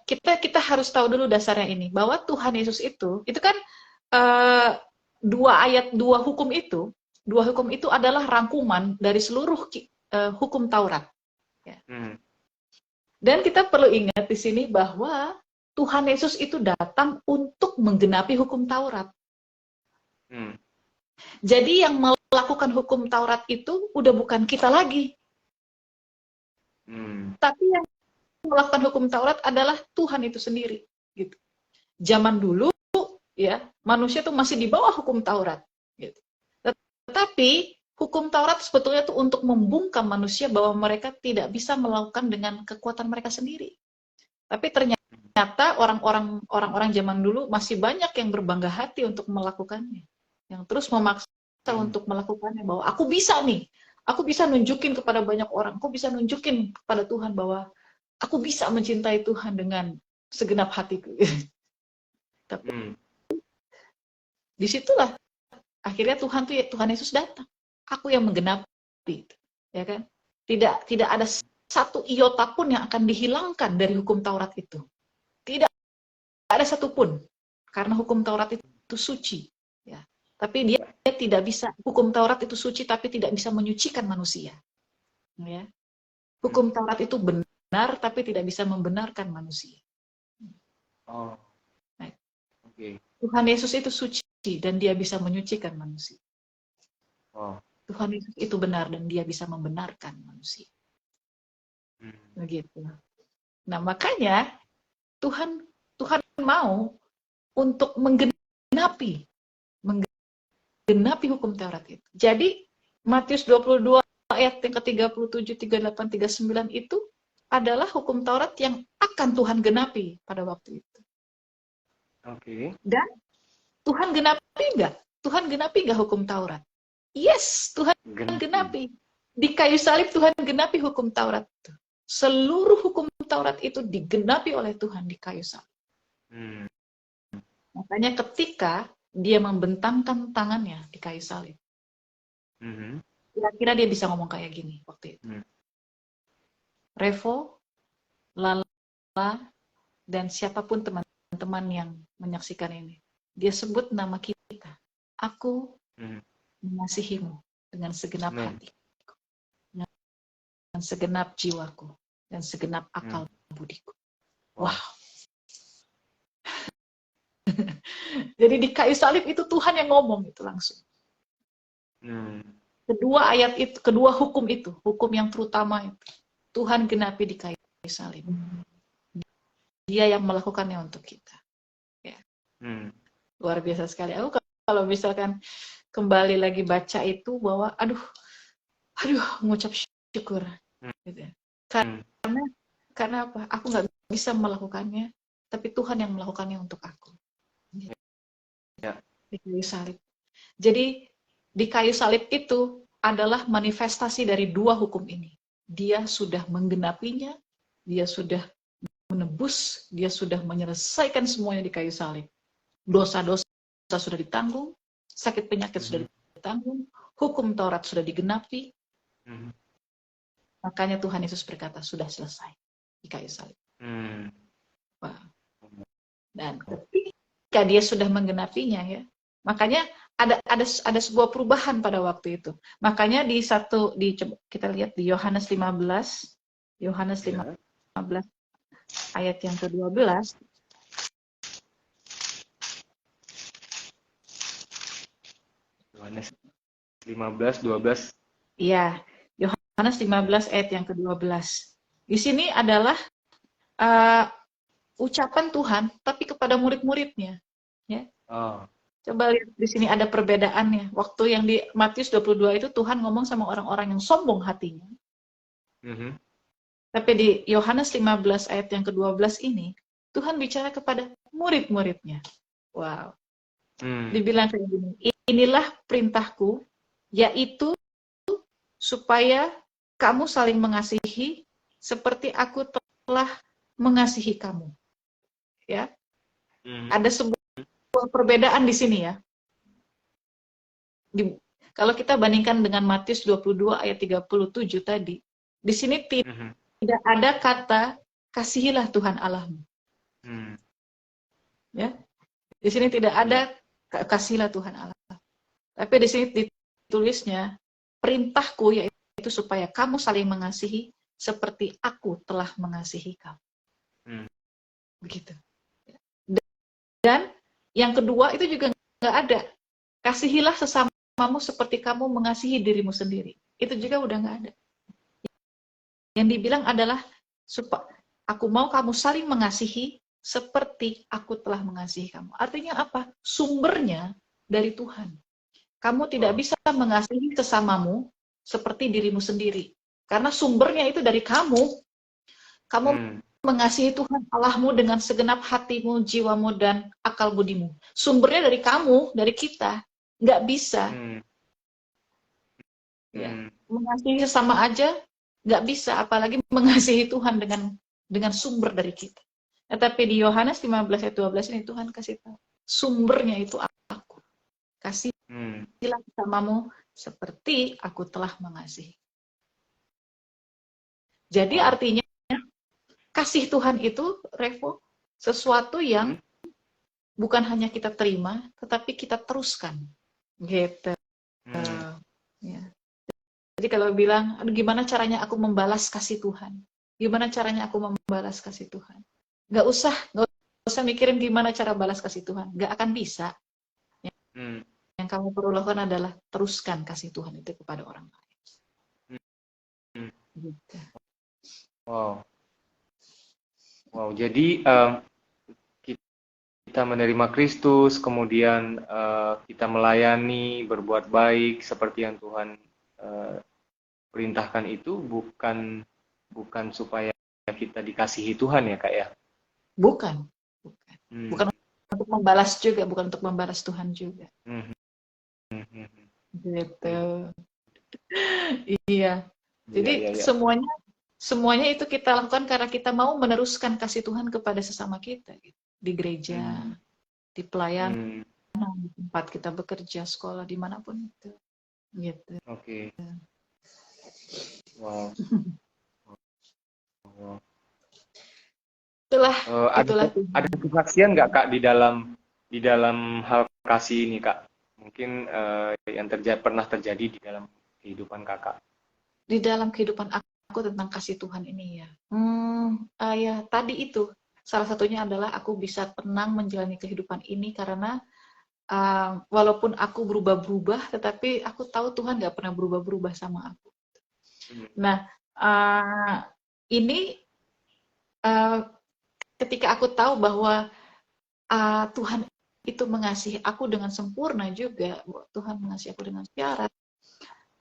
kita harus tahu dulu dasarnya ini, bahwa Tuhan Yesus itu kan eh, dua hukum itu adalah rangkuman dari seluruh hukum Taurat. Ya. Dan kita perlu ingat di sini bahwa Tuhan Yesus itu datang untuk menggenapi hukum Taurat. Jadi yang melakukan hukum Taurat itu udah bukan kita lagi. Tapi yang melakukan hukum Taurat adalah Tuhan itu sendiri. Gitu. Zaman dulu, ya, manusia tuh masih di bawah hukum Taurat. Gitu. Tetapi hukum Taurat sebetulnya itu untuk membungkam manusia bahwa mereka tidak bisa melakukan dengan kekuatan mereka sendiri. Tapi ternyata orang-orang zaman dulu masih banyak yang berbangga hati untuk melakukannya, yang terus memaksa untuk melakukannya, bahwa aku bisa nih, aku bisa nunjukin kepada banyak orang, aku bisa nunjukin kepada Tuhan bahwa aku bisa mencintai Tuhan dengan segenap hatiku. Tapi disitulah akhirnya Tuhan Yesus datang. Aku yang menggenapi, ya kan? Tidak ada satu iota pun yang akan dihilangkan dari hukum Taurat itu. Tidak ada satupun, karena hukum Taurat itu suci. Ya. Tapi dia tidak bisa, hukum Taurat itu suci tapi tidak bisa menyucikan manusia. Ya. Hukum Taurat itu benar tapi tidak bisa membenarkan manusia. Nah, Tuhan Yesus itu suci dan dia bisa menyucikan manusia. Tuhan Yesus itu benar dan dia bisa membenarkan manusia. Begitu. Nah, makanya Tuhan mau untuk menggenapi hukum Taurat itu. Jadi Matius 22 ayat yang ke-37, 38, 39 itu adalah hukum Taurat yang akan Tuhan genapi pada waktu itu. Dan Tuhan genapi enggak? Tuhan genapi enggak hukum Taurat? Yes, Tuhan genapi. Di kayu salib Tuhan genapi hukum Taurat itu. Seluruh hukum Taurat itu digenapi oleh Tuhan di kayu salib. Makanya ketika dia membentangkan tangannya di kayu salib, kira-kira dia bisa ngomong kayak gini waktu itu. Revo, Lala, dan siapapun teman-teman yang menyaksikan ini, dia sebut nama kita. Aku mengasihimu dengan segenap hati, dengan segenap jiwaku, dan segenap akal budiku. Wow. Jadi di kayu salib itu Tuhan yang ngomong itu langsung. Kedua hukum itu, hukum yang terutama itu, Tuhan genapi di kayu salib. Dia yang melakukannya untuk kita. Ya. Luar biasa sekali. Aku kalau misalkan kembali lagi baca itu bahwa aduh mengucap syukur gitu ya. Karena apa? Aku nggak bisa melakukannya, tapi Tuhan yang melakukannya untuk aku. Di kayu salib. Jadi di kayu salib itu adalah manifestasi dari dua hukum ini. Dia sudah menggenapinya, dia sudah menebus, dia sudah menyelesaikan semuanya di kayu salib. Dosa-dosa sudah ditanggung, sakit penyakit sudah ditanggung, hukum Taurat sudah digenapi. Makanya Tuhan Yesus berkata, sudah selesai di kayu salib. Wow. Dan ketika dia sudah menggenapinya, ya, makanya ada sebuah perubahan pada waktu itu. Makanya kita lihat di Yohanes 15 ayat yang ke-12. Yohanes 15:12. Iya, Yohanes 15 ayat yang ke-12. Di sini adalah ucapan Tuhan, tapi kepada murid-muridnya. Ya. Coba lihat di sini ada perbedaannya. Waktu yang di Matius 22 itu Tuhan ngomong sama orang-orang yang sombong hatinya. Tapi di Yohanes 15 ayat yang ke-12 ini, Tuhan bicara kepada murid-muridnya. Wow. Dibilang kayak gini, inilah perintahku, yaitu supaya kamu saling mengasihi seperti aku telah mengasihi kamu. Ya. Ada sebuah perbedaan di sini ya. Kalau kita bandingkan dengan Matius 22 ayat 37 tadi, di sini tidak ada kata kasihilah Tuhan Allahmu. Hmm. Ya, di sini tidak ada kasihilah Tuhan Allah. Tapi di sini ditulisnya perintahku yaitu supaya kamu saling mengasihi seperti aku telah mengasihi kamu. Hmm. Begitu. Dan yang kedua itu juga nggak ada. Kasihilah sesamamu seperti kamu mengasihi dirimu sendiri. Itu juga udah nggak ada. Yang dibilang adalah aku mau kamu saling mengasihi seperti aku telah mengasihi kamu. Artinya apa? Sumbernya dari Tuhan. Kamu tidak bisa mengasihi sesamamu seperti dirimu sendiri. Karena sumbernya itu dari kamu. Kamu mengasihi Tuhan Allahmu dengan segenap hatimu, jiwamu, dan akal budimu. Sumbernya dari kamu, dari kita. Nggak bisa. Ya. Mengasihi sesama aja nggak bisa, apalagi mengasihi Tuhan dengan sumber dari kita. Tetapi di Yohanes 15 ayat 12 ini Tuhan kasih tahu. Sumbernya itu aku. Kasihilah sesamamu seperti aku telah mengasihi. Jadi artinya kasih Tuhan itu, Revo, sesuatu yang bukan hanya kita terima, tetapi kita teruskan. Gitu. Ya. Jadi kalau bilang, aduh gimana caranya aku membalas kasih Tuhan? Gimana caranya aku membalas kasih Tuhan? Nggak usah mikirin gimana cara balas kasih Tuhan. Nggak akan bisa. Yang kamu perlu lakukan adalah teruskan kasih Tuhan itu kepada orang lain. Gitu. Wow, jadi kita menerima Kristus, kemudian kita melayani, berbuat baik seperti yang Tuhan perintahkan itu bukan supaya kita dikasihi Tuhan ya Kak ya? Bukan untuk membalas juga, bukan untuk membalas Tuhan juga. Gitu. Iya. Jadi semuanya itu kita lakukan karena kita mau meneruskan kasih Tuhan kepada sesama kita, gitu. Di gereja, di pelayanan, di tempat kita bekerja, sekolah, dimanapun itu. Gitu. Oke. Wow. Itulah ada kesaksian nggak Kak di dalam hal kasih ini Kak? Mungkin yang pernah terjadi di dalam kehidupan Kakak. Di dalam kehidupan aku tentang kasih Tuhan ini ya. Ya tadi itu salah satunya adalah aku bisa tenang menjalani kehidupan ini karena walaupun aku berubah-berubah, tetapi aku tahu Tuhan nggak pernah berubah-berubah sama aku. Nah, ini ketika aku tahu bahwa Tuhan itu mengasihi aku dengan sempurna juga, Tuhan mengasihi aku dengan syarat,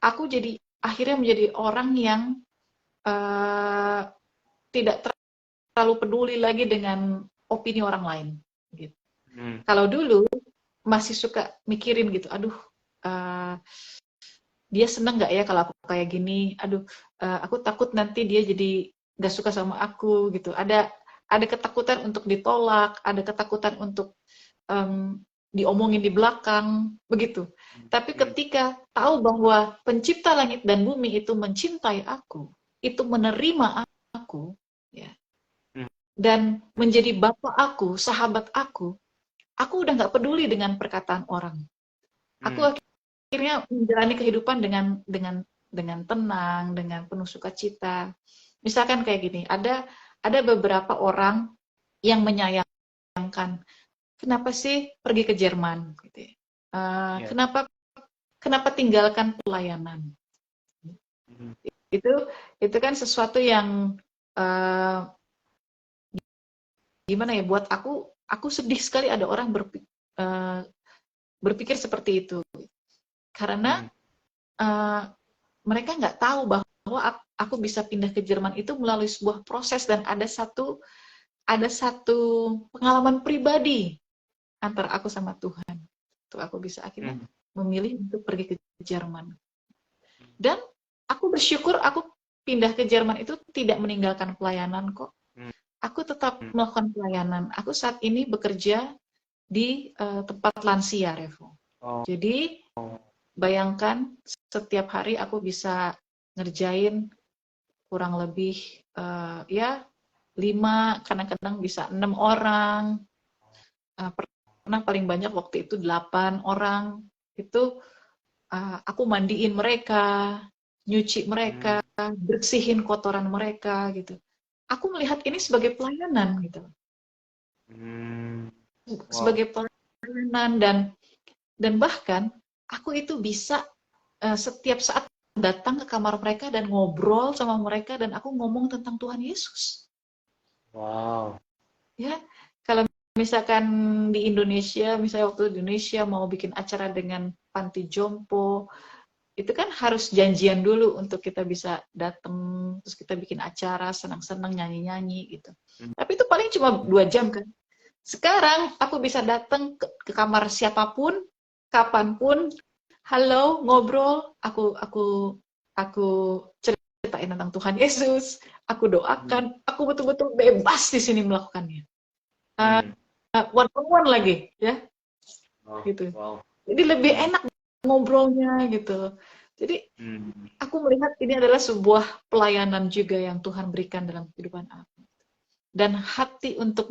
aku jadi akhirnya menjadi orang yang tidak terlalu peduli lagi dengan opini orang lain. Gitu. Kalau dulu masih suka mikirin gitu, aduh, dia seneng nggak ya kalau aku kayak gini? Aduh, aku takut nanti dia jadi nggak suka sama aku gitu. Ada ketakutan untuk ditolak, ada ketakutan untuk diomongin di belakang, begitu. Tapi ketika tahu bahwa pencipta langit dan bumi itu mencintai aku, itu menerima aku, ya, dan menjadi bapak aku, sahabat aku udah nggak peduli dengan perkataan orang. Aku akhirnya menjalani kehidupan dengan tenang, dengan penuh sukacita. Misalkan kayak gini, ada beberapa orang yang menyayangkan, kenapa sih pergi ke Jerman? Gitu ya. Kenapa tinggalkan pelayanan? Itu kan sesuatu yang gimana ya, buat aku sedih sekali ada orang berpikir seperti itu. Karena mereka nggak tahu bahwa aku bisa pindah ke Jerman itu melalui sebuah proses dan ada satu pengalaman pribadi antara aku sama Tuhan. Tuh aku bisa akhirnya memilih untuk pergi ke Jerman. Dan aku bersyukur aku pindah ke Jerman itu tidak meninggalkan pelayanan kok. Aku tetap melakukan pelayanan. Aku saat ini bekerja di tempat lansia, Revo. Jadi bayangkan setiap hari aku bisa ngerjain kurang lebih ya 5, kadang-kadang bisa 6 orang. Pernah paling banyak waktu itu 8 orang. Itu aku mandiin mereka, nyuci mereka, bersihin kotoran mereka gitu. Aku melihat ini sebagai pelayanan gitu. Wow. Sebagai pelayanan, dan bahkan aku itu bisa setiap saat datang ke kamar mereka dan ngobrol sama mereka dan aku ngomong tentang Tuhan Yesus. Wow. Ya, kalau misalkan di Indonesia, misalnya waktu di Indonesia mau bikin acara dengan panti jompo, itu kan harus janjian dulu untuk kita bisa datang, terus kita bikin acara, senang-senang, nyanyi-nyanyi gitu. Tapi itu paling cuma 2 jam kan. Sekarang aku bisa datang ke kamar siapapun, kapanpun, halo, ngobrol, aku ceritain tentang Tuhan Yesus, aku doakan, aku betul-betul bebas di sini melakukannya. One on one lagi, ya, gitu. Wow. Jadi lebih enak ngobrolnya gitu. Jadi aku melihat ini adalah sebuah pelayanan juga yang Tuhan berikan dalam kehidupan aku. Dan hati untuk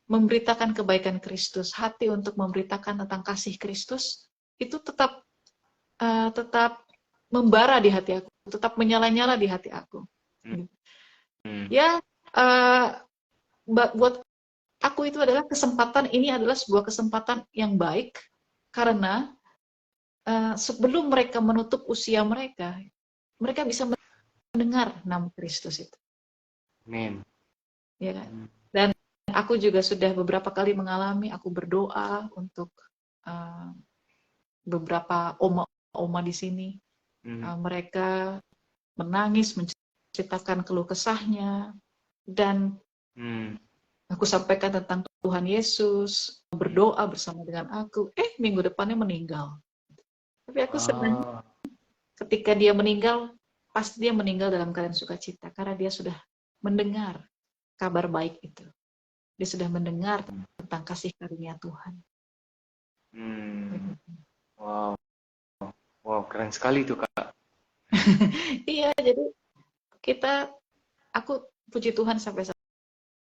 memberitakan kebaikan Kristus, hati untuk memberitakan tentang kasih Kristus, itu tetap membara di hati aku, tetap menyala-nyala di hati aku. Ya, buat aku itu adalah kesempatan, ini adalah sebuah kesempatan yang baik, karena sebelum mereka menutup usia mereka, mereka bisa mendengar nama Kristus itu. Amin. Ya kan? Dan aku juga sudah beberapa kali mengalami, aku berdoa untuk beberapa oma di sini. Mereka menangis, menceritakan keluh kesahnya, dan aku sampaikan tentang Tuhan Yesus, berdoa bersama dengan aku. Minggu depannya meninggal. Tapi aku senang ketika dia meninggal, pasti dia meninggal dalam keadaan sukacita, karena dia sudah mendengar kabar baik itu. Dia sudah mendengar tentang kasih karunia Tuhan. Wow. Wow, keren sekali tuh, Kak. Iya, jadi aku puji Tuhan sampai